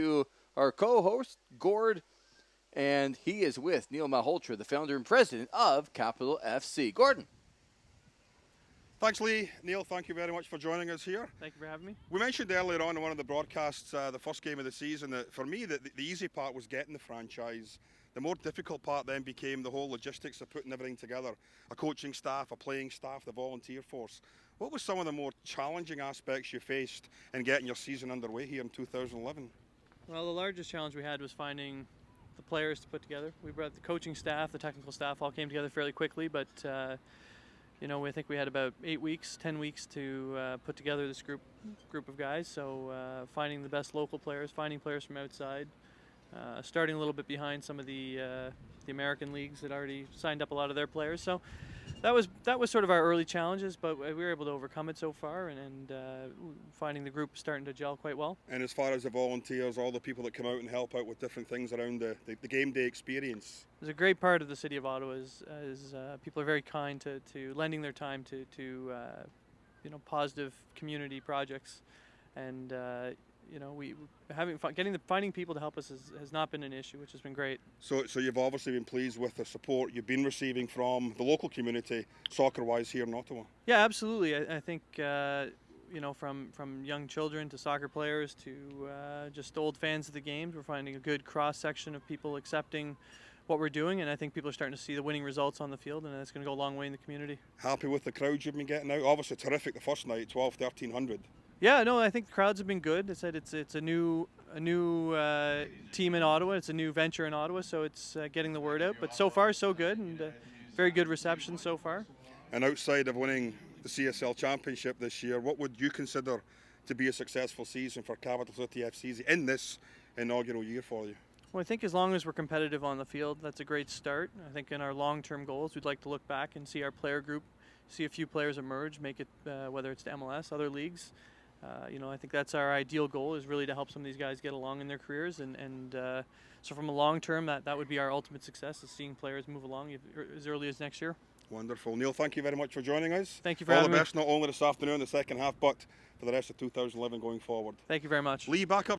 to our co-host, Gord, and he is with Neil Malhotra, the founder and president of Capital FC. Gordon. Thanks, Lee. Neil, thank you very much for joining us here. Thank you for having me. We mentioned earlier on in one of the broadcasts, the first game of the season, that for me, the easy part was getting the franchise. The more difficult part then became the whole logistics of putting everything together, a coaching staff, a playing staff, the volunteer force. What were some of the more challenging aspects you faced in getting your season underway here in 2011? Well, the largest challenge we had was finding the players to put together. We brought the coaching staff, the technical staff all came together fairly quickly, but I think we had about 8 weeks, 10 weeks to put together this group of guys. So finding the best local players, finding players from outside, starting a little bit behind some of the American leagues that already signed up a lot of their players. So that was sort of our early challenges, but we were able to overcome it so far, and finding the group starting to gel quite well. And as far as the volunteers, all the people that come out and help out with different things around the game day experience. There's a great part of the city of Ottawa is people are very kind to lending their time to positive community projects, and finding people to help us has not been an issue, which has been great. So you've obviously been pleased with the support you've been receiving from the local community, soccer-wise, here in Ottawa. Yeah, absolutely. I think from young children to soccer players to just old fans of the games, we're finding a good cross-section of people accepting what we're doing, and I think people are starting to see the winning results on the field, and that's going to go a long way in the community. Happy with the crowds you've been getting out? Obviously terrific the first night, 1,300. Yeah, no, I think the crowds have been good. I said it's a new team in Ottawa. It's a new venture in Ottawa, so it's getting the word out. But so far, so good, and very good reception so far. And outside of winning the CSL Championship this year, what would you consider to be a successful season for Capital City FC in this inaugural year for you? Well, I think as long as we're competitive on the field, that's a great start. I think in our long-term goals, we'd like to look back and see our player group, see a few players emerge, make it whether it's to MLS, other leagues. I think that's our ideal goal, is really to help some of these guys get along in their careers, and so from a long term, that would be our ultimate success, is seeing players move along as early as next year. Wonderful. Neil, thank you very much for joining us. Thank you for having me. All the best, not only this afternoon, the second half, but for the rest of 2011 going forward. Thank you very much. Lee, back up.